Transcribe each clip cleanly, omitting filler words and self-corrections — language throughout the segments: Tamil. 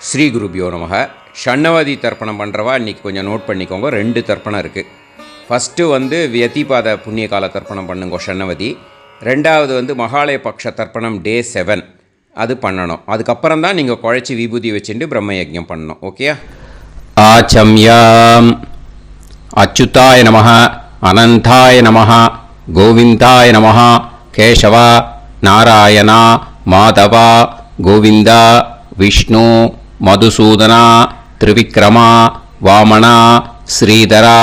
ஸ்ரீ குருபியோ நமக. ஷண்ணவதி தர்ப்பணம் பண்ணுறவா இன்றைக்கி கொஞ்சம் நோட் பண்ணிக்கோங்க. 2 தர்ப்பணம் இருக்குது. ஃபஸ்ட்டு வியதிபாத புண்ணிய கால தர்ப்பணம் பண்ணுங்க ஷண்ணவதி. 2வது மகாலய பக்ஷ தர்ப்பணம் டே 7 அது பண்ணணும். அதுக்கப்புறம் தான் நீங்கள் குழைச்சி விபூதி வச்சுட்டு பிரம்மயஜம் பண்ணணும். ஓகே. ஆச்சம்யாம். அச்சுதாய நமஹ, அனந்தாய நமஹ, கோவிந்தாய நமஹ, கேசவா, நாராயணா, மாதவா, கோவிந்தா, விஷ்ணு, மதுசூதனா, திரிவிக்ரமா, வாமனா, ஸ்ரீதரா,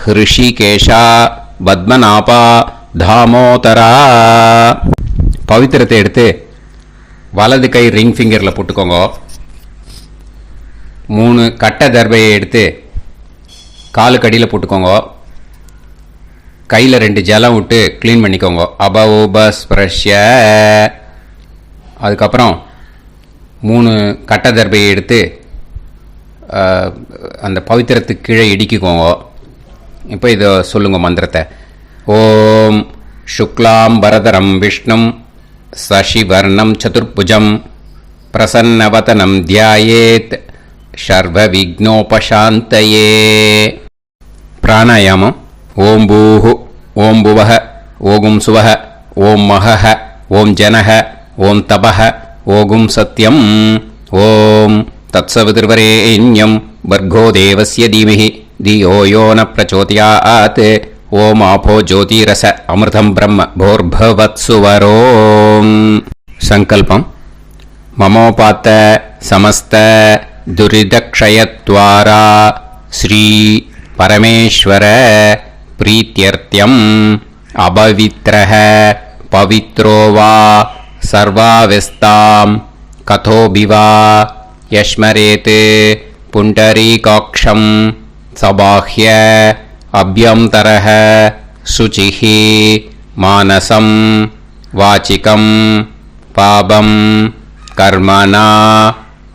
ஹிருஷிகேஷா, பத்மநாபா, தாமோதரா. பவித்திரத்தை எடுத்து வலது கை ரிங் ஃபிங்கரில் போட்டுக்கோங்க. 3 கட்டை தர்பையை எடுத்து காலுக்கடியில் போட்டுக்கோங்க. கையில் 2 ஜலம் விட்டு க்ளீன் பண்ணிக்கோங்க. அபோபஸ்பிரஷ்ய. அதுக்கப்புறம் 3 கட்டை தர்பையை எடுத்து அந்த பவித்திரத்துக்கு கீழே இடிக்கிக்கோங்க. இப்போ இதை சொல்லுங்க மந்திரத்தை. ஓம் சுக்லாம் பரதரம் விஷ்ணும் சசிவர்ணம் சதுர்புஜம் பிரசன்னவதனம் தியாயேத் சர்வ விக்னோபசாந்தயே. பிராணாயாமம். ஓம் பூஹு, ஓம் புவஹ, ஓகும் சுவஹ, ஓம் மஹஹ, ஓம் ஜனஹ, ஓம் தபஹ, ஓகும் சத்யம். ஓம் தத்சவிதுர்வரேண்யம் வர்கோ தேவஸ்ய தீமஹி தியோ யோ ந பிரச்சோதயாத். ஓம் ஆபோ ஜோதிரச அமிர்தம் பிரம்ம போர்பவத்சுவரோம். சங்கல்பம். மமோபாத்த சமஸ்த துரிதக்ஷயத்வாரா ஸ்ரீ பரமேஸ்வர பிரீத்யர்த்தியம் அபவித்ரஹ பவித்ரோ வா சர்வாவஸ்தாம் கதோபிவா யஸ்மரேத் புண்டரீகாக்ஷம் சபாஹ்ய அப்யந்தரஹ சுசிஹி மானசம் வாசிகம் பாபம் கர்மணா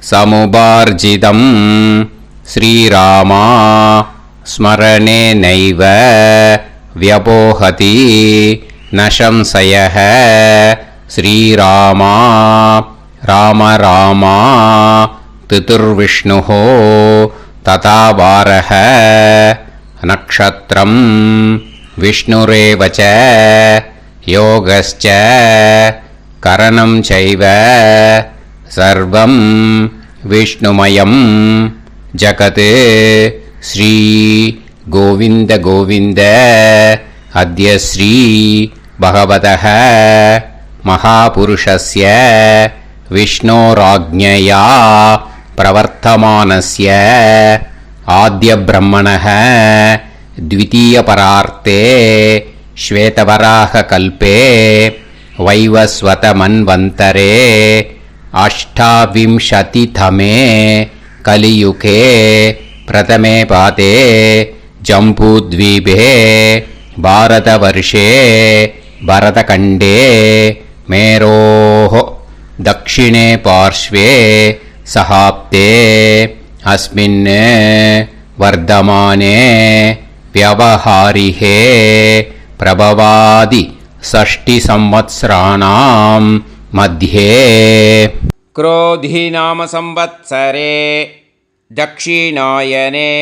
சமுபார்ஜிதம் ஸ்ரீராமா ஸ்மரணே நைவ வியபோஹதி நசம்சயஹ. ஸ்ரீராமா ராம ராமா திதுர்விஷ்ணுஹோ ததா வாரஹ. நக்ஷத்ரம் விஷ்ணுரேவச யோகஸ்ச கரணம் சைவ சர்வம் விஷ்ணுமயம் ஜகத். ஸ்ரீ கோவிந்த கோவிந்த. அத்ய ஸ்ரீ பகவதः மகாபுருஷஸ்ய விஷ்ணோராஜ்ஞயா பிரவர்த்தமானஸ்ய ஆத்ய பிரம்மணः த்விதீயபரார்த்தே ஸ்வேதவராக கல்பே வைவஸ்வத மன்வந்தரே அஷ்டாவிம்சதிதமே கலியுகே பிரதமே பாதே ஜம்பூத்வீபே பாரதவர்ஷே பரதகண்டே மேரோः தக்ஷிணே பார்ஷ்வே சஹாப்தே அஸ்மின் வர்தமானே व्यवहारिहे प्रभवादि षष्टि संवत्सराणां मध्ये क्रोधी नाम संवत्सरे दक्षिणायने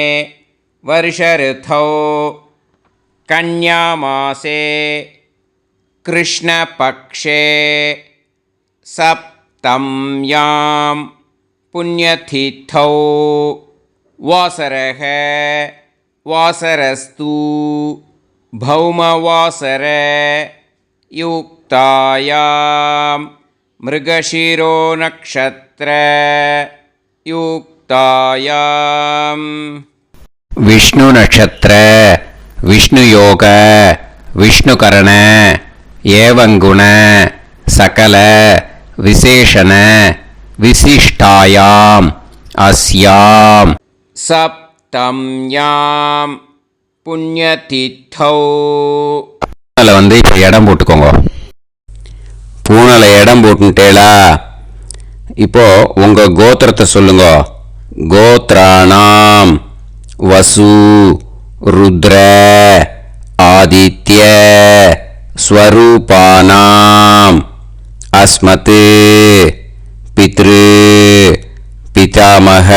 वर्षऋतौ कन्यामासे कृष्णपक्षे सप्तम्यां पुण्यतिथौ वासरः वासरस्तु भौमवासर युक्तायां मृगशिरो नक्षत्र युक्तायां विष्णु नक्षत्र विष्णु योग विष्णुकरण एवं गुण सकल विशेषण विशिष्टायां अस्यां சப்தம்யாம் புண்ணியதித்தௌ. பூனலை இப்போ இடம் போட்டுக்கோங்க. பூனலை இடம் போட்டுட்டேலா. இப்போ உங்கள் கோத்திரத்தை சொல்லுங்க. கோத்ராணாம் வசு ருத்ர ஆதித்ய ஸ்வரூபானாம் அஸ்மத் பித்ரு பிதாமக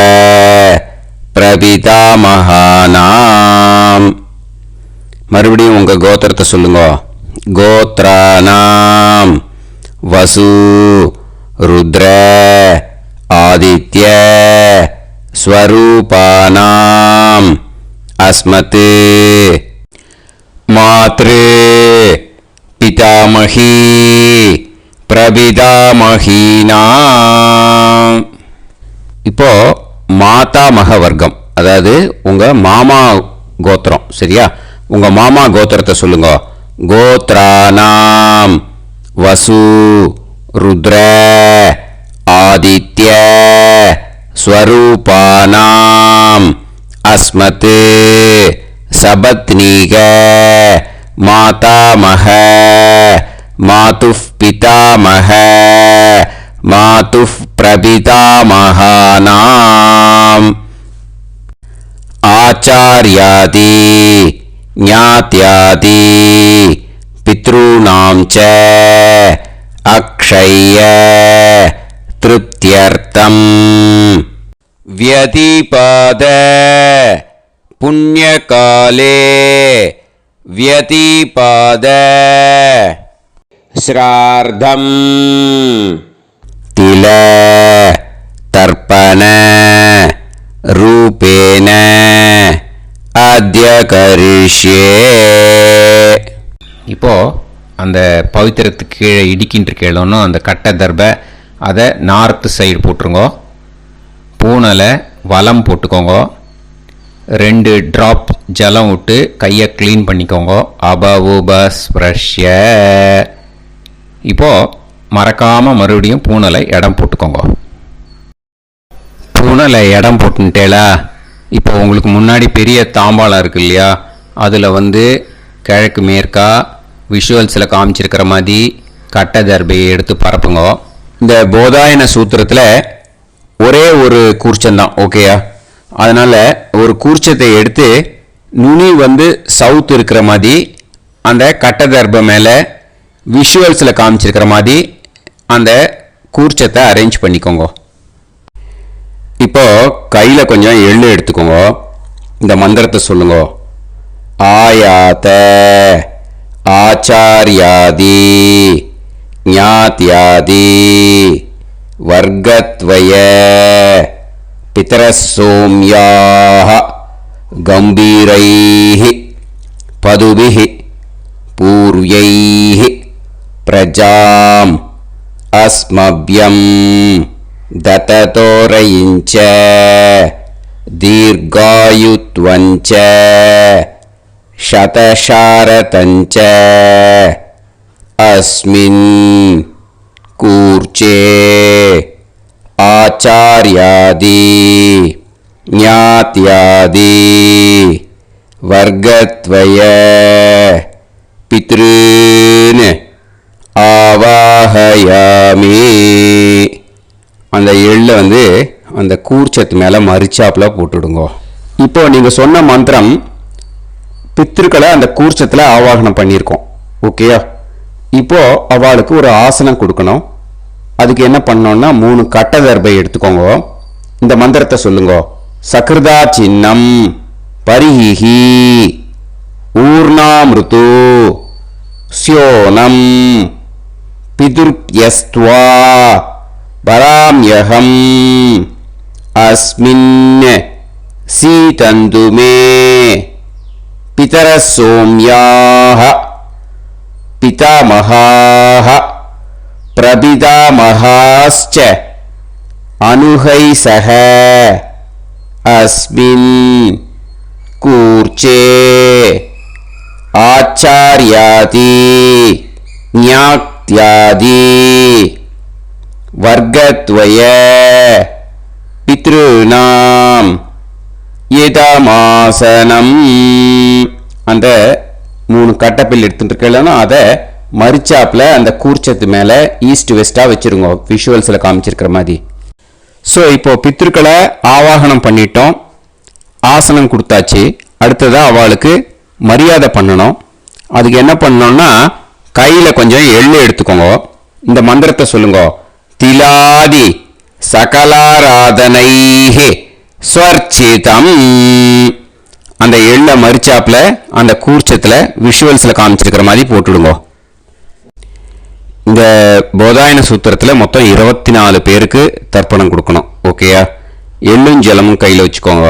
பிரபிதாமகானாம். மறுபடியும் உங்க கோத்திரத்தை சொல்லுங்க. கோத்ரானாம் வசு ருத்ர ஆதித்ய ஸ்வரூபானாம் அஸ்மத் மாத்ரு பிதாமகி பிரபிதாமகீனாம். இப்போ மாதாமக வர்க்கம், அதாவது உங்க மாமா கோத்திரம். சரியா? உங்க மாமா கோத்திரத்தை சொல்லுங்க. கோத்ரானாம் வசு ருத்ர ஆதித்ய ஸ்வரூபானாம் அஸ்மத் சபத்னீக மாதாமக மாதுஃப் பிதாமக மாதுஃப் பிரபிதாமகானாம் ஆச்சார்யாதி ஞாத்யாதி பித்ருணாம் ச அக்ஷய திருப்தியர்த்தம் வ்யதிபாத புண்ணியகாலே வ்யதிபாத ஸ்ரார்த்தம் தில தர்ப்பண ரூபேன அத்ய கரிஷ்யே. இப்போ அந்த பவித்திரத்துக்கு கீழே இடிக்கின்ற கேளோன்னு அந்த கட்டை தர்பை அதை நார்த்து சைடு போட்டுருங்க. பூனலை வலம் போட்டுக்கோங்க. 2 ட்ராப் ஜலம் விட்டு கையை க்ளீன் பண்ணிக்கோங்க. அபவுபஸ்ப்ரஷ்ய. இப்போ மறக்காமல் மறுபடியும் பூனலை இடம் போட்டுக்கோங்க. பூனலை இடம் போட்டுட்டேலா? இப்போ உங்களுக்கு முன்னாடி பெரிய தாம்பாளம் இருக்கு இல்லையா, அதில் கிழக்கு மேற்கா விஷுவல்ஸில் காமிச்சிருக்கிற மாதிரி கட்டை தர்பையை எடுத்து பரப்புங்க. இந்த போதாயன சூத்திரத்தில் ஒரே ஒரு கூர்ச்சந்தான், ஓகேயா? அதனால் ஒரு கூர்ச்சத்தை எடுத்து நுனி சவுத் இருக்கிற மாதிரி அந்த கட்டை தர்பை மேலே விஷுவல்ஸில் காமிச்சிருக்கிற மாதிரி அந்த கூர்ச்சத்தை அரேஞ்ச் பண்ணிக்கோங்க. இப்போ கையில் கொஞ்சம் எள்ளு எடுத்துக்கோங்க. இந்த மந்திரத்தை சொல்லுங்க. ஆயாத ஆச்சார்யாதி ஞாத்யாதி வர்க்கத்வய பிதரசோம்யாஹ கம்பீரைஹி பதுபிஹி பூர்வைஹி பிரஜாம் அஸ்மப்யம் தததோரயிஞ்ச தீர்காயுத்வஞ்ச சதசாரதஞ்ச அஸ்மின் கூர்ச்சே ஆச்சார்யாதி ஞாத்யாதி வர்க்கத்வய பித்ருன் ஆவாஹயாமி. அந்த எள்ளை அந்த கூர்ச்சத்து மேலே மரிச்சாப்பில் போட்டுடுங்க. இப்போ நீங்கள் சொன்ன மந்திரம் பித்ருக்களை அந்த கூர்ச்சத்தில் ஆவாகனம் பண்ணியிருக்கோம், ஓகேயா? இப்போ அவளுக்கு ஒரு ஆசனம் கொடுக்கணும். அதுக்கு என்ன பண்ணோம்னா 3 கட்டை தர்பை எடுத்துக்கோங்க. இந்த மந்திரத்தை சொல்லுங்க. சக்ருதா சின்னம் பரிஹி ஊர்ணாமிருத்து ஸ்யோனம் பிதுர்யஸ்த்வா பராம்யகம் அஸ்மின் சீதந்து மே பிதரசோம்யாஹ பிதாமகாஹ பிரபிதாமகாஸ்ச அனுஹைசஹ அஸ்மின் கூர்ச்சே ஆச்சார்யாதி ஞாத்யாதி வர்க்கத்வய பித்ருநாம் இதமாசனம். அந்த 3 கட்டப்பில் எடுத்துட்டு இருக்கலன்னா அதை மரிச்சாப்பில் அந்த கூர்ச்சத்து மேலே ஈஸ்ட் வெஸ்டாக வச்சுருங்க, விஷுவல்ஸில் காமிச்சிருக்கிற மாதிரி. ஸோ இப்போ பித்ருக்களை ஆவாகனம் பண்ணிட்டோம், ஆசனம் கொடுத்தாச்சு. அடுத்ததாக அவளுக்கு மரியாதை பண்ணணும். அதுக்கு என்ன பண்ணணும்னா கையில் கொஞ்சம் எள்ளு எடுத்துக்கோங்க. இந்த மந்திரத்தை சொல்லுங்க. திலாதி சகலாராதனைஹி ஸ்வர்ச்சிதம். அந்த எள்ள மரிச்சாப்பில் அந்த கூர்ச்சத்தில் விஷுவல்ஸில் காமிச்சிருக்கிற மாதிரி போட்டுடுங்க. இந்த போதாயன சூத்திரத்தில் மொத்தம் 24 பேருக்கு தர்ப்பணம் கொடுக்கணும். ஓகேயா? எள்ளும் ஜலமும் கையில் வச்சுக்கோங்க.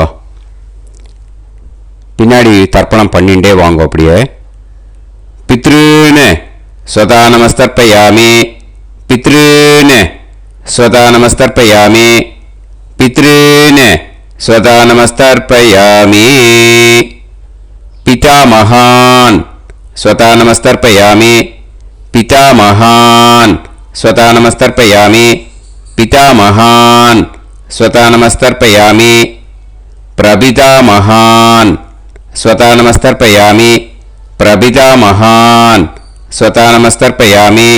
பின்னாடி தர்ப்பணம் பண்ணிண்டே வாங்க. அப்படியே பித்ருன்னு ஸ்வதா நமஸ்தர்ப்பயாமி, பித்ருன்னு ஸ்வதா நமஸ்தர்ப்பயாமி, பித்ருன்னு ஸ்வதா நமஸ்தர்ப்பயாமி, பிதாமகான் ஸ்வதா நமஸ்தர்ப்பயாமி, பிதாமகான் ஸ்வதா நமஸ்தர்ப்பயாமி, பிதாமகான் ஸ்வதா நமஸ்தர்ப்பயாமி, பிரபிதாமகான் ஸ்வதா நமஸ்தர்ப்பயாமி, பிரபிதாமகான் ஸ்வதா நமஸ்தர்ப்பயாமி,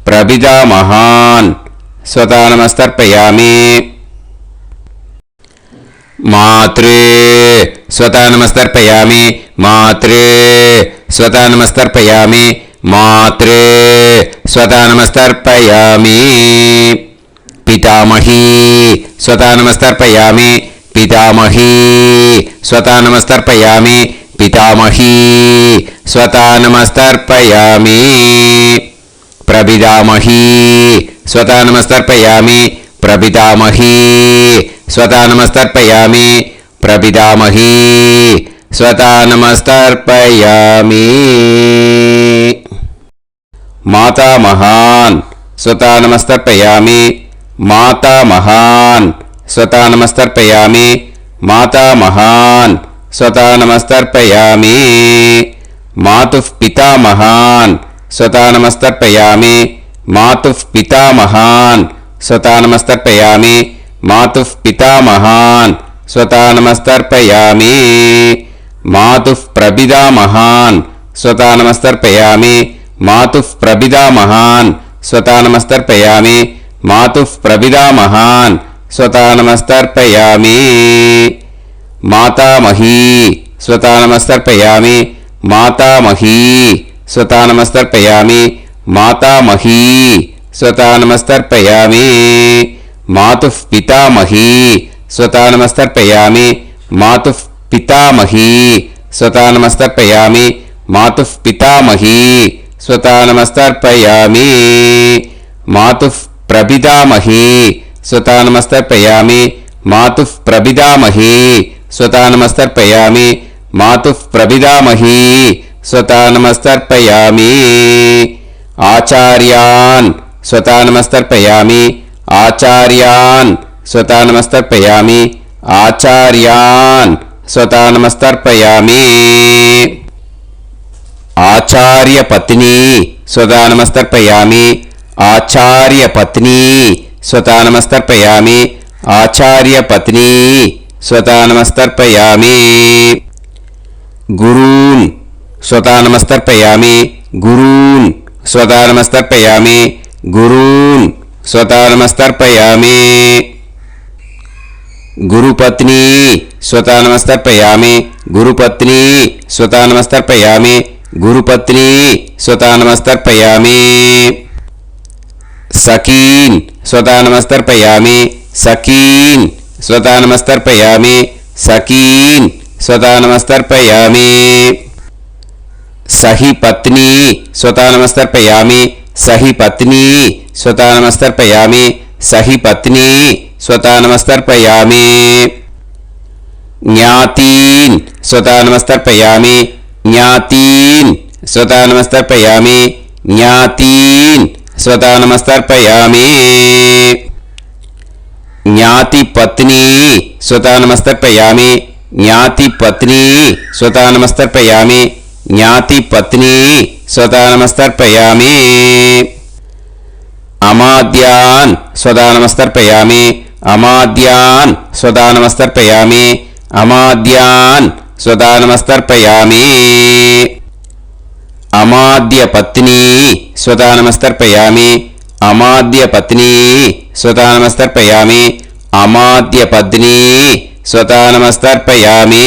பிரபிதாமகான் ஸ்வதா நமஸ்தர்ப்பயாமி. மாத்ரு ஸ்வதா நமஸ்தர்ப்பயாமி, மாத்ரு ஸ்வதா நமஸ்தர்ப்பயாமி, மாத்ரு ஸ்வதா நமஸ்தர்ப்பயாமி. பிதாமஹி ஸ்வதா நமஸ்தர்ப்பயாமி, பிதாமஹி ஸ்வதா நமஸ்தர்ப்பயாமி, பிதாமஹி ஸ்வதா நமஸ்தர்ப்பயாமி. பிரபிதாமஹி ஸ்வதா நமஸ்தர்ப்பயாமி, பிரபிதாமஹி ஸ்வதா நமஸ்தர்ப்பயாமி, பிரபிதாமஹி ஸ்வதா நமஸ்தர்ப்பயாமி. மாதாமகான் ஸ்வதா நமஸ்தர்ப்பயாமி, மாதாமகான் ஸ்வதா நமஸ்தர்ப்பயாமி, மாதாமகான் ஸ்வதா நமஸ்தர்ப்பயாமி. மாதுః பிதாமகான் ஸ்வதா நமஸ்தர்ப்பயாமி, மாதுః பிதாமகான் ஸ்வதா நமஸ்தர்ப்பயாமி, மாதுః பிதாமகான் ஸ்வதா நமஸ்தர்ப்பயாமி. மாதுః பிரபிதாமகான் ஸ்வதா நமஸ்தர்ப்பயாமி, மாதுః பிரபிதாமகான் ஸ்வதா நமஸ்தர்ப்பயாமி, மாதுః பிரபிதாமகான் ஸ்வதா நமஸ்தர்ப்பயாமி. மாதாமஹி ஸ்வதா நமஸ்தர்ப்பயாமி, மாதாமஹி ஸ்வதா நமஸ்தர்ப்பயாமி, மாதாமஹி ஸ்வதா நமஸ்தர்ப்பயாமி. மாதுః பிதாமஹி ஸ்வதா நமஸ்தர்ப்பயாமி, மாதுః பிதாமஹி ஸ்வதா நமஸ்தர்ப்பயாமி, மாதுః பிதாமஹி ஸ்வதா நமஸ்தர்ப்பயாமி. மாதுః பிரபிதாமஹி ஸ்வதா நமஸ்தர்ப்பயாமி, மாதுః பிரபிதாமஹி ஸ்வதா நமஸ்தர்ப்பயாமி, மாதுః பிரபிதாமஹி ஸ்வதா நமஸ்தர்ப்பயாமி. ஆச்சார்யான் ஸ்வதா நமஸ்தர்ப்பயாமி, ஆச்சார்யான் ஸ்வதா நமஸ்தர்ப்பயாமி, ஆச்சார்யான் ஸ்வதா நமஸ்தர்ப்பயாமி. ஆச்சார்ய பத்னி ஸ்வதா நமஸ்தர்ப்பயாமி, ஆச்சார்ய பத்னி ஸ்வதா நமஸ்தர்ப்பயாமி, ஆச்சார்ய பத்னி ஸ்வதா நமஸ்தர்ப்பயாமி. குரூன் ஸ்வதா நமஸ்தர்ப்பயாமி, குரூன் ஸ்வதா நமஸ்தர்ப்பயாமி, குரூன் ஸ்வதா நமஸ்தர்ப்பயாமி. गुरुपत्नी स्वता नमस्तर्पयामि, गुरुपत्नी स्वता नमस्तर्पयामि, गुरुपत्नी स्वता नमस्तर्पयामि. सकीन स्वता नमस्तर्पयामि, सकीन स्वता नमस्तर्पयामि, सकीन स्वता नमस्तर्पयामि. सही पत्नी स्वता नमस्तर्पयामि, सही पत्नी स्वता नमस्तर्पयामि, सही पत्नी स्वता नमस्तर्पयामि. ज्ञातीन स्वता नमस्तर्पयामि, ज्ञातीन स्वता नमस्तर्पयामि, ज्ञातीन स्वता नमस्तर्पयामि. ज्ञाति पत्नी स्वता नमस्तर्पयामि, ज्ञाति पत्नी स्वता नमस्तर्पयामि, ज्ञाति पत्नी स्वता नमस्तर्पयामि. अमाद्यान स्वता नमस्तर्पयामि, अमाद्यान स्वता नमस्तर्पयामि, अमाद्यान स्वता नमस्तर्पयामि. अमाद्य पत्नी स्वता नमस्तर्पयामि, अमाद्य पत्नी स्वता नमस्तर्पयामि, अमाद्य पत्नी स्वता नमस्तर्पयामि.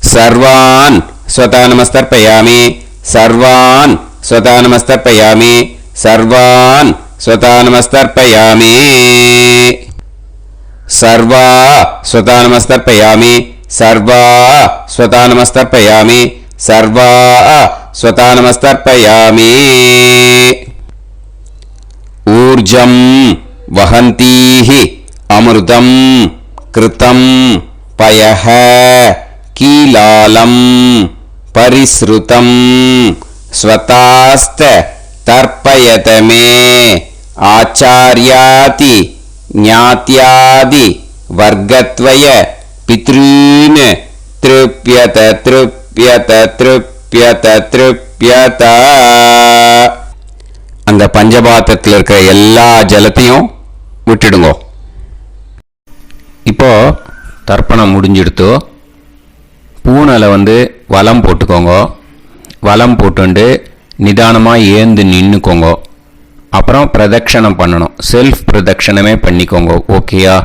सर्वान स्वता नमस्तर्पयामि, सर्वान स्वता नमस्तर्पयामि, सर्वान स्वतानमस्तर्पयामि सर्वा स्वतानमस्तर्पयामि सर्वा स्वतानमस्तर्पयामि सर्वा स्वतानमस्तर्पयामि ऊर्जं वहन्तीः अमृतं कृतं पयः कीलालं परिसृतं स्वतास्त तर्पयत मे आचार्याति ज्ञात्यादि वर्गत्वय पितॄन् तृप्यत तृप्यत तृप्यत तृप्यत அந்த பஞ்சபாத்திரத்தில் இருக்கிற எல்லா ஜலத்தையும் விட்டுடுங்க. இப்போ தர்ப்பணம் முடிஞ்சிடுத்து. பூனலை வலம் போட்டுக்கோங்க. வலம் போட்டுண்டு நிதானமாக ஏந்து நின்றுக்கோங்க. அப்புறம் பிரதட்சணம் பண்ணணும். செல்ஃப் பிரதட்சணமே பண்ணிக்கோங்க. ஓகேயா?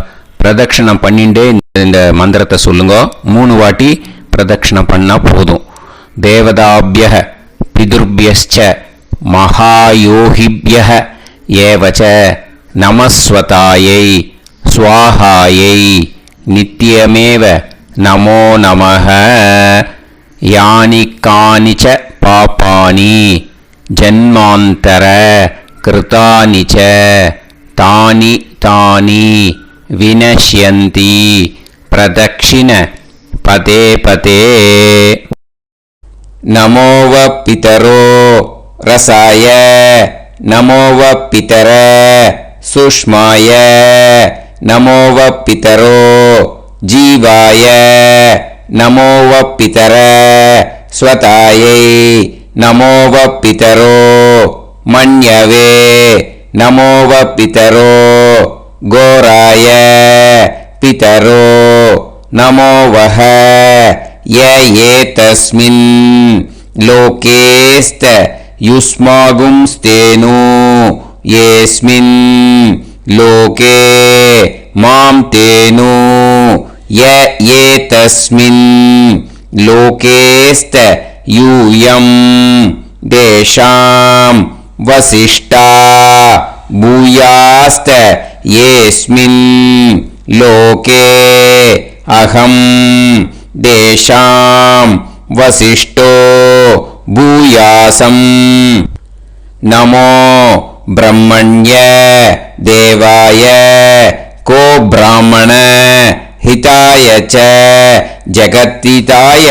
பிரதட்சணம் பண்ணிண்டே இந்த மந்திரத்தை சொல்லுங்க. 3 வாட்டி பிரதட்சணம் பண்ணால் போதும். தேவதாபிய பிதுர்பியச்ச மகாயோகிபிய ஏவச்ச நமஸ்வதாயை ஸ்வாஹாயை நித்யமேவ நமோ நமஹ யானி கானிச்ச பாபானி ஜன்மாந்தர கிருதானி ச தானி தானி வினஷ்யந்தி பிரதக்ஷிண பதே பதே நமோவ பிதரோ ரசாய நமோவ பிதர சுஷ்மாய நமோவ பிதரோ ஜீவாய நமோவ பிதர ஸ்வதாயை நமோவ பிதரோ மன்யவே நமோவ பிதரோ கோராய பிதரோ நமோவஹ ய ஏதஸ்மின் லோகேஸ்த யுஸ்மாகும்ஸ்தேனு ஏஸ்மின் லோகே மாம் தேனு ய ஏதஸ்மின் லோகேஸ்த யூயம் தேஷாம் வசிஷ்டா பூயாஸ்த ஏஸ்மின் லோகே அகம் தேஷாம் வசிஷ்டோ பூயாசம் நமோ ब्रह्मण्य देवाय को ब्राह्मण हिताय च जगद्हिताय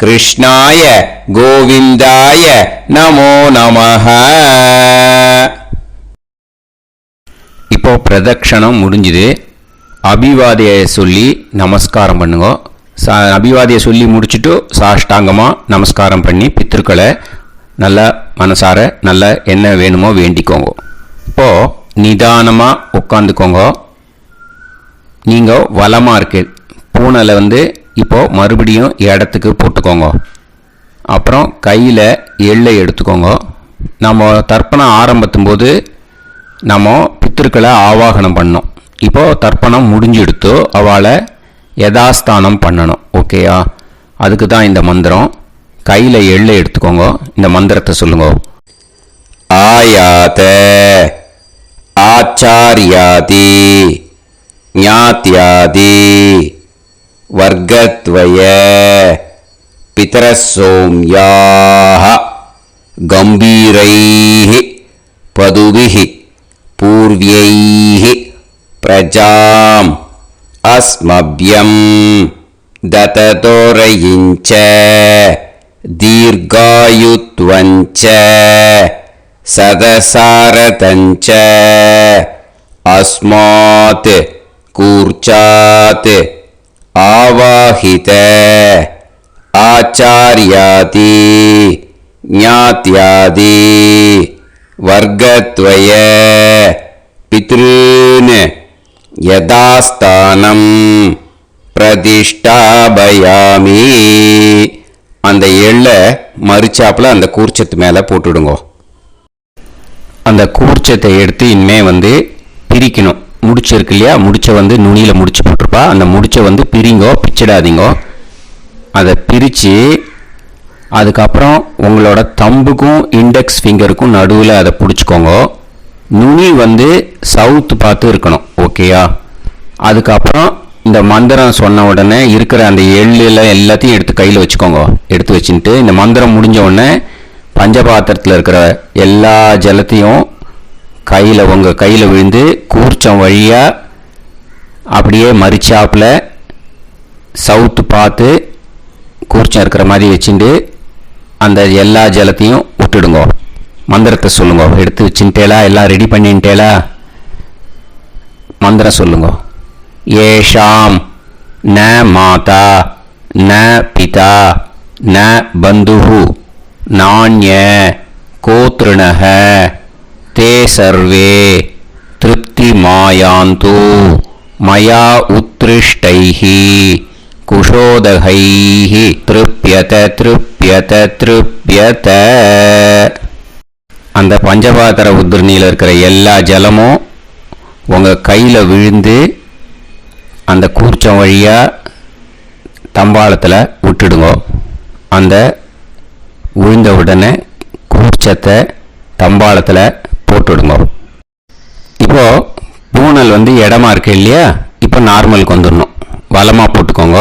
कृष्णाय गोविंदाय नमो नमः. இப்போ பிரதட்சணம் முடிஞ்சுது. அபிவாதியை சொல்லி நமஸ்காரம் பண்ணுங்க. அபிவாதியை சொல்லி முடிச்சுட்டு சாஷ்டாங்கமாக நமஸ்காரம் பண்ணி பித்ருக்களை நல்லா மனசார நல்லா என்ன வேணுமோ வேண்டிக்கோங்க. இப்போது நிதானமாக உட்காந்துக்கோங்க. நீங்கள் வலமாக இருக்கு பூனலை இப்போது மறுபடியும் இடத்துக்கு போட்டுக்கோங்க. அப்புறம் கையில் எள்ளை எடுத்துக்கோங்க. நம்ம தர்ப்பணம் ஆரம்பிக்கும் போது நம்ம பித்திருக்களை ஆவாகனம் பண்ணோம். இப்போது தர்ப்பணம் முடிஞ்செடுத்து அவளை யதாஸ்தானம் பண்ணணும். ஓகேயா? அதுக்கு தான் இந்த மந்திரம். கையில் எள்ளை எடுத்துக்கோங்க. இந்த மந்திரத்தை சொல்லுங்க. ஆயாத ஆச்சாரியாதி ஞாத்யாதி வர்க்கத்வய பிதரசோம்யாஹ கம்பீரைஹ பதுபிஹ பூர்வ்யைஹ பிரஜாம் அஸ்மப்யம் தததோரயிஞ்ச दीर्घायुत्वञ्च सदसारतञ्च अस्मात् कूर्चात् आवाहित आचार्यादि ज्ञात्यादि वर्गत्वय पितॄन् यदास्तानं प्रतिष्ठापयामि. அந்த எள்ளை மறிச்சாப்பில் அந்த கூர்ச்சத்து மேலே போட்டுடுங்க. அந்த கூர்ச்சத்தை எடுத்து இனிமே பிரிக்கணும். முடிச்சு இருக்கு இல்லையா? முடிச்சை நுனியில் முடிச்சு போட்டிருப்பா. அந்த முடிச்சை பிரிங்கோ, பிச்சிடாதீங்கோ. அதை பிரித்து அதுக்கப்புறம் உங்களோட தம்புக்கும் இண்டெக்ஸ் ஃபிங்கருக்கும் நடுவில் அதை பிடிச்சிக்கோங்க. நுனி வந்து சவுத்து பார்த்து இருக்கணும். ஓகேயா? அதுக்கப்புறம் இந்த மந்திரம் சொன்ன உடனே இருக்கிற அந்த எள்ளில் எல்லாத்தையும் எடுத்து கையில் வச்சுக்கோங்க. எடுத்து வச்சுட்டு இந்த மந்திரம் முடிஞ்ச உடனே பஞ்சபாத்திரத்தில் இருக்கிற எல்லா ஜலத்தையும் உங்கள் கையில் விழுந்து கூர்ச்சம் வழியாக அப்படியே மறிச்சாப்பில் சவுத்து பார்த்து கூர்ச்சம் இருக்கிற மாதிரி வச்சுட்டு அந்த எல்லா ஜலத்தையும் விட்டுடுங்க. மந்திரத்தை சொல்லுங்க. எடுத்து வச்சுட்டேலா? எல்லாம் ரெடி பண்ணிட்டேலா? மந்திரம் சொல்லுங்க. ஏஷாம் ந மாதா ந பிதா ந பந்துஹு நாண்ய கோத்ருணஹ தே சர்வே திருப்தி மாயாந்து மயா உத்ருஷ்டைஹி குஷோதகைஹி திருப்யத திருப்யத திருப்யத. அந்த பஞ்சபாத்திர உத்ரணியில் இருக்கிற எல்லா ஜலமும் உங்கள் கையில் விழுந்து அந்த கூர்ச்சம் வழியாக தம்பாளத்தில் விட்டுடுங்க. அந்த விழுந்த உடனே கூர்ச்சத்தை தம்பாளத்தில் போட்டுடுங்க. இப்போது பூனல் வந்து இடமா இருக்கு இல்லையா? இப்போ நார்மலுக்கு வந்துடணும். வலமாக போட்டுக்கோங்க.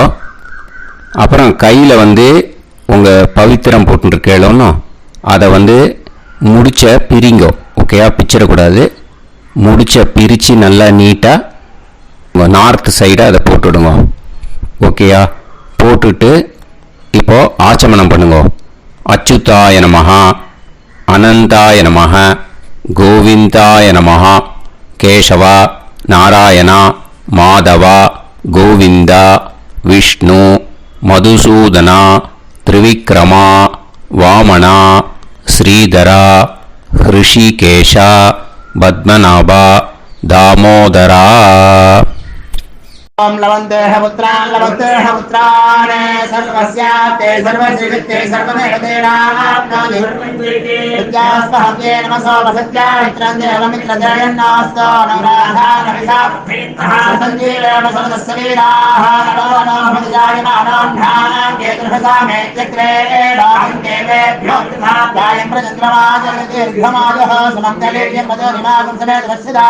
அப்புறம் கையில் வந்து உங்கள் பவித்திரம் போட்டுருக்கேளோன்னு அதை வந்து முடிச்ச பிரிங்கோ. ஓகேயா? பிச்சிடக்கூடாது. முடிச்ச பிரித்து நல்லா நீட்டாக உங்கள் நார்த் சைடை அதை போட்டுவிடுங்க. ஓகேயா? போட்டுட்டு இப்போது ஆச்சமனம் பண்ணுங்க. அச்சுதாய நமஹ அனந்தாய நமஹ கோவிந்தாய நமஹ கேசவா நாராயணா மாதவா கோவிந்தா விஷ்ணு மதுசூதனா திரிவிக்ரமா வாமனா ஸ்ரீதரா ஹிருஷிகேஷா பத்மநாபா தாமோதரா. ओम लवन्तेह पुत्रान् सर्वस्याते सर्वश्रीते सर्वदेवतेनाप्नोति विद्यास्महव्ये नमसो वसत्या मित्रन्देवमित्रजयन्नास्तो नवराधानविषाः सञ्जीवेन सर्वस्वीराः नमो भजायमानोऽन्धानां केतुर्हसा मेत्यग्रे देवेभ्यो गायं प्रचन्द्रमाजगदीर्घमाजः सुमङ्गलेर्यं पदोनिमागं समेत वत्सिदा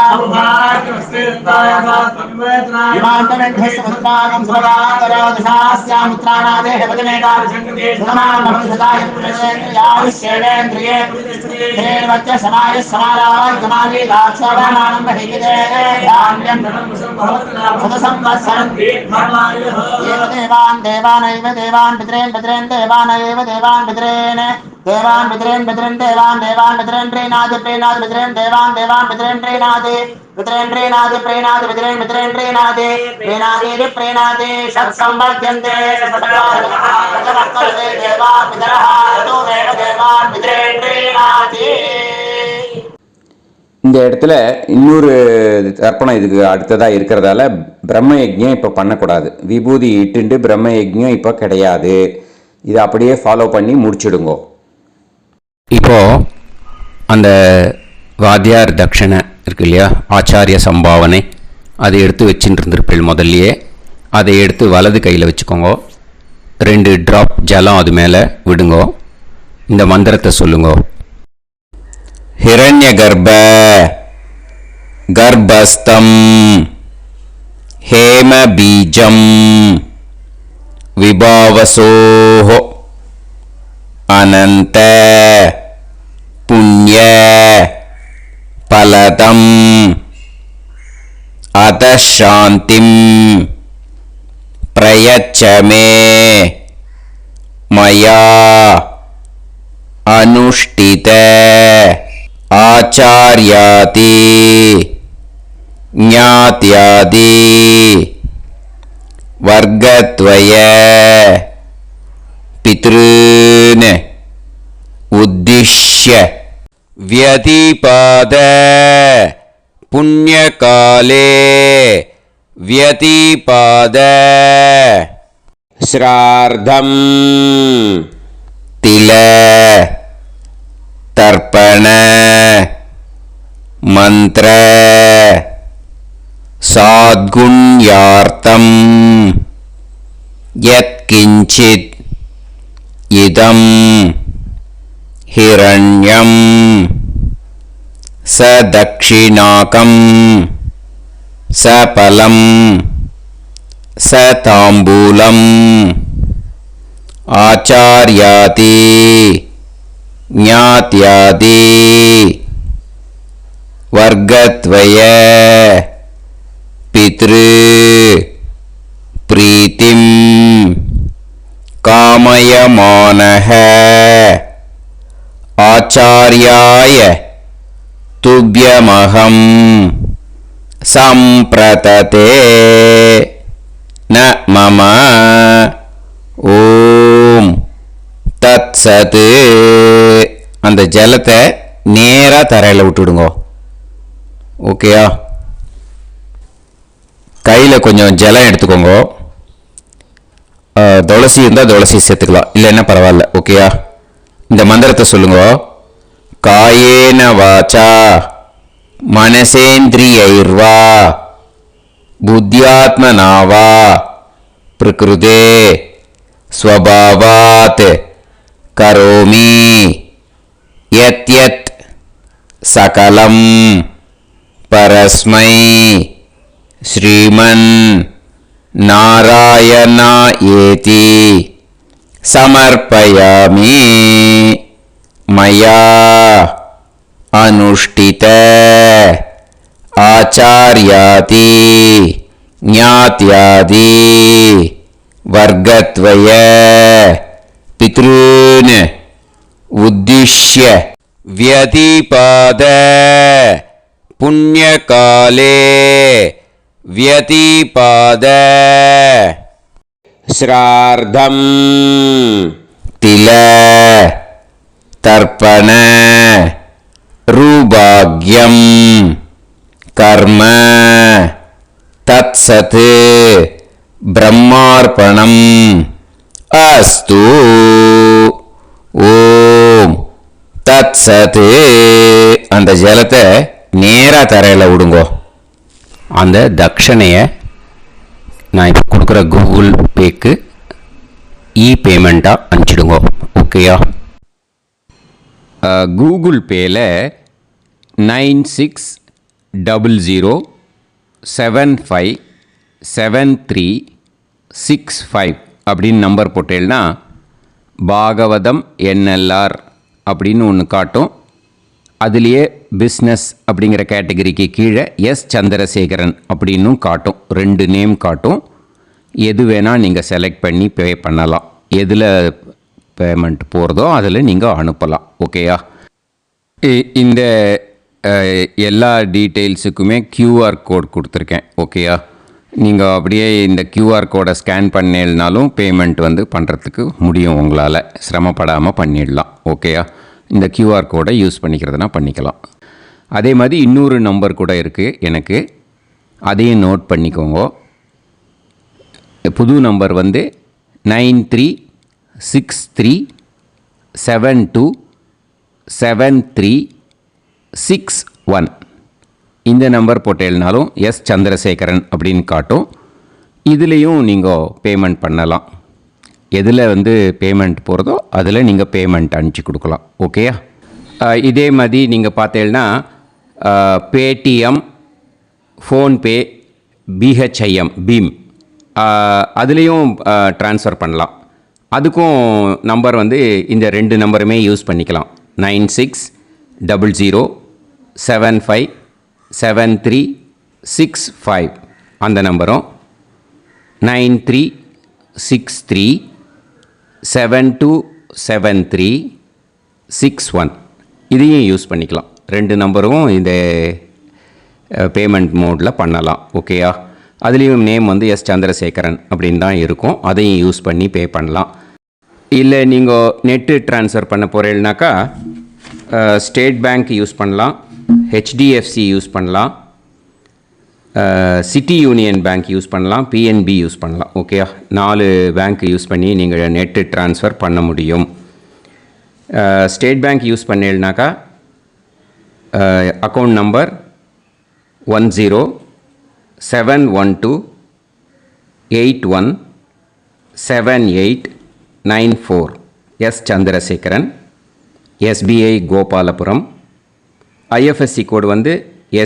समुद्रागं सुभगान्तरादशास्यामित्राणादेह पदमेकाविशङ्कते सुमानभविषदाय पुरुषेन्द्रियाविश्येवेन्द्रिये हेर्वच्च समायः समाराय कमाली दाक्षाभामानं बहिविदे धान्यं सदसंवत्सरं एव देवान् देवानैव देवान् पितॄन् पितॄन् देवानैव देवान् पितॄन् देवान् पितॄन् पितॄन् देवान् देवान् पितॄन् प्रीणाति प्रीणाति पितॄन् देवान् देवान् पितॄन् प्रीणाति पितॄन् प्रीणाति प्रीणाति पितॄन् पितॄन् प्रीणाति प्रीणाति प्रीणाति षट्संवर्ध्यन्ते षट्वर्तते देवा पितरः ततोमेव देवान् पितॄन् प्रीणाति. இந்த இடத்துல இன்னொரு தர்ப்பணம் இதுக்கு அடுத்ததாக இருக்கிறதால பிரம்ம யஜ்ஞம் இப்போ பண்ணக்கூடாது. விபூதி இட்டுண்டு பிரம்ம யஜ்ஞம் இப்போ கிடையாது. இதை அப்படியே ஃபாலோ பண்ணி முடிச்சிடுங்கோ. இப்போது அந்த வாத்தியார் தட்சணை இருக்கு இல்லையா, ஆச்சாரிய சம்பாவனை, அதை எடுத்து வச்சுட்டு இருந்திருப்பேன் முதல்லையே. அதை எடுத்து வலது கையில் வச்சுக்கோங்க. 2 ட்ராப் ஜலம் அது மேலே விடுங்கோ. இந்த மந்திரத்தை சொல்லுங்கோ. ஹிரண்ய கர்ப்ப கர்ப்பஸ்தம் ஹேம பீஜம் விபாவசோஹோ அனந்த புண்ணிய பலதம் அதசாந்திம் பிரயச்சமே மயா அனுஷ்டித ஆச்சார்யாதி ஞாத்யாதி வர்க்கத்வய பித்ருன் உத்திஷ்ய व्यतिपाद पुण्यकाले व्यतिपाद श्रार्धं तिल तर्पण मंत्र साद्गुण्यार्थं यत्किंचित् इदं हिरण्यं சதக்ஷிணாகம் சபலம் சதாம்பூலம் ஆச்சார்யாதி ஞாத்யாதி வர்க்கத்வய பித்ரு பிரீத்திம் காமயமானஹ ஆச்சார்யாய துப்யமஹம் சம்பிரததே ந மம ஓம் தத்சத். அந்த ஜலத்தை நேராக தரையில் விட்டுடுங்க. ஓகேயா? கையில் கொஞ்சம் ஜலம் எடுத்துக்கோங்க. துளசி இருந்தால் துளசி சேர்த்துக்கலாம், இல்லைன்னா பரவாயில்ல. ஓகேயா? இந்த மந்திரத்தை சொல்லுங்க. காயேன வாச்சா மனசேந்திரியைர்வா புத்தியாத்மனாவா பிரகிருதே ஸ்வபாவாத் கரோமி யத் யத் சகலம் பரஸ்மை ஸ்ரீமன் நாராயணா ஏதி சமர்ப்பயாமி மயா அனுஷ்டித ஆச்சார்யாதி ஞாத்யாதி வர்க்கத்வய பித்ருன் உத்திஷ்ய வியதிபாத புண்ணியகாலே வியதிபாத ஸ்ரார்த்தம் தில தர்ப்பண ரூபாக்யம் கர்ம தத்சத் பிரம்மார்ப்பணம் அஸ்து. ஓம் தத்சத். அந்த ஜலத்தை நேராக தரையில் விடுங்கோ. அந்த தட்சணையை நான் இப்போ கொடுக்குற கூகுள் பேக்கு பேமெண்ட்டாக அனுப்பிச்சிடுங்க. ஓகேயா? கூகுள் பேயில் 9600757365 அப்படின்னு நம்பர் போட்டேன்னா பாகவதம் NLR அப்படின்னு ஒன்று காட்டும். அதுலேயே பிஸ்னஸ் அப்படிங்கிற கேட்டகரிக்கு கீழே எஸ் சந்திரசேகரன் அப்படின்னும் காட்டும். 2 நேம் காட்டும். எது வேணால் நீங்கள் செலக்ட் பண்ணி பே பண்ணலாம். எதில் பேமெண்ட் போகிறதோ அதில் நீங்கள் அனுப்பலாம். ஓகேயா? இந்த எல்லா டீட்டெயில்ஸுக்குமே QR கோட் கொடுத்துருக்கேன். ஓகேயா? நீங்கள் அப்படியே இந்த QR கோடை ஸ்கேன் பண்ணேன்னாலும் பேமெண்ட் பண்ணுறதுக்கு முடியும். உங்களால் சிரமப்படாமல் பண்ணிடலாம். ஓகேயா? இந்த QR கோடை யூஸ் பண்ணிக்கிறதுனா பண்ணிக்கலாம். அதே மாதிரி இன்னொரு நம்பர் கூட இருக்குது எனக்கு, அதையும் நோட் பண்ணிக்கோங்க. புது நம்பர் 9363727361. இந்த நம்பர் போட்டேல்னாலும் எஸ் சந்திரசேகரன் அப்படின்னு காட்டும். இதுலேயும் நீங்கள் பேமெண்ட் பண்ணலாம். எதில் பேமெண்ட் போகிறதோ அதில் நீங்கள் பேமெண்ட் அனுப்பிச்சி கொடுக்கலாம். ஓகேயா? இதே மாதிரி நீங்கள் பார்த்தேன்னா பேடிஎம், ஃபோன்பே, பிஹெச்ஐஎம், பீம் அதுலேயும் ட்ரான்ஸ்ஃபர் பண்ணலாம். அதுக்கும் நம்பர் இந்த 2 நம்பருமே யூஸ் பண்ணிக்கலாம். 9600757365 அந்த நம்பரும் 9363727361 இதையும் யூஸ் பண்ணிக்கலாம். 2 நம்பரும் இந்த பேமெண்ட் மோடில் பண்ணலாம். ஓகேயா? அதுலேயும் நேம் எஸ் சந்திரசேகரன் அப்படின்னு தான் இருக்கும். அதையும் யூஸ் பண்ணி பே பண்ணலாம். இல்லை நீங்கள் நெட்டு ட்ரான்ஸ்ஃபர் பண்ண போகிறீங்கனாக்கா ஸ்டேட் பேங்க் யூஸ் பண்ணலாம், HDFC யூஸ் பண்ணலாம், சிட்டி யூனியன் பேங்க் யூஸ் பண்ணலாம், PNB யூஸ் பண்ணலாம். ஓகேயா? 4 பேங்க் யூஸ் பண்ணி நீங்கள் நெட்டு ட்ரான்ஸ்ஃபர் பண்ண முடியும். ஸ்டேட் பேங்க் யூஸ் பண்ணீங்கனாக்கா account number 10718817894 S Chandrasekaran, SBI Gopalapuram, IFSC code வந்து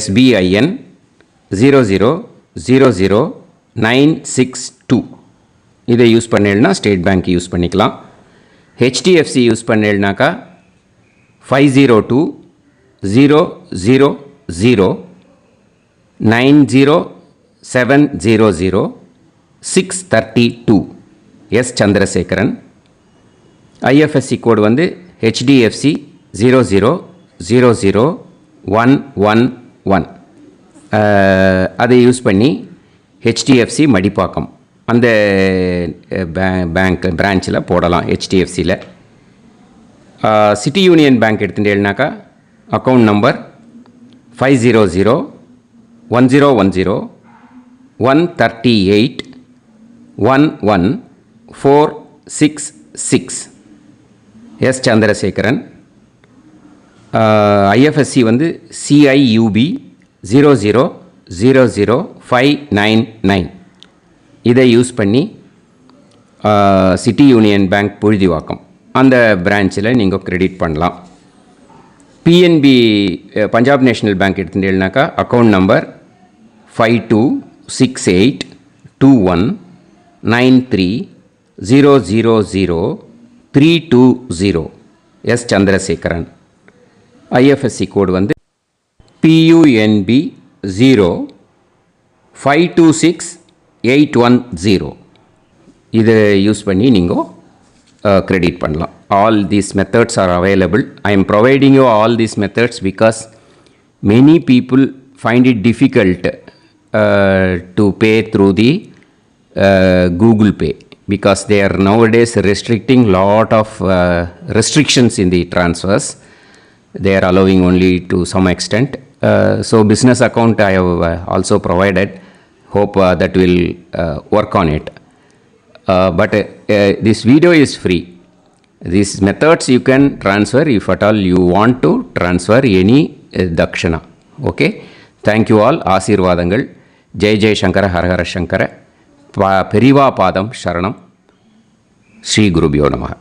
SBIN 0000962. இதை யூஸ் பண்ணேன்னா ஸ்டேட் பேங்க் யூஸ் பண்ணிக்கலாம். HDFC யூஸ் பண்ணேன்னாக்கா 5020090700 S. சந்திரசேகரன். ஐஎஃப்எஸ்சி கோடு வந்து HDFC 0000111. அதை யூஸ் பண்ணி HDFC மடிப்பாக்கம் அந்த பேங்க் பிரான்ச்சில் போடலாம். HDFCயில் சிட்டி யூனியன் பேங்க் எடுத்துட்டேன்னாக்கா account number 5001010381146 S. Chandrasekaran. IFSC வந்து CIUB 0000599. இதை யூஸ் பண்ணி சிட்டி யூனியன் பேங்க் புழுதிவாக்கம் அந்த பிரான்ச்சில் நீங்கள் கிரெடிட் பண்ணலாம். PNB பஞ்சாப் நேஷ்னல் பேங்க் எடுத்துட்டேன்னாக்கா account number 52682193000320 S. Chandrasekaran. IFSC code வந்து PUNB 0526810. இதை யூஸ் பண்ணி நீங்கள் கிரெடிட் பண்ணலாம். All these methods are available. I am providing you all these methods because many people find it difficult to pay through the Google Pay because they are nowadays restricting lot of restrictions in the transfers. They are allowing only to some extent. So business account I have also provided. Hope that will work on it. But this video is free. These methods you can transfer if at all you want to transfer any dakshana. Okay. Thank you all. ஆசீர்வாதங்கள். ஜெய் ஜெய் சங்கர ஹரஹர சங்கர. பெரிவா பாதம் சரணம். ஸ்ரீ குருபியோ நமஹ.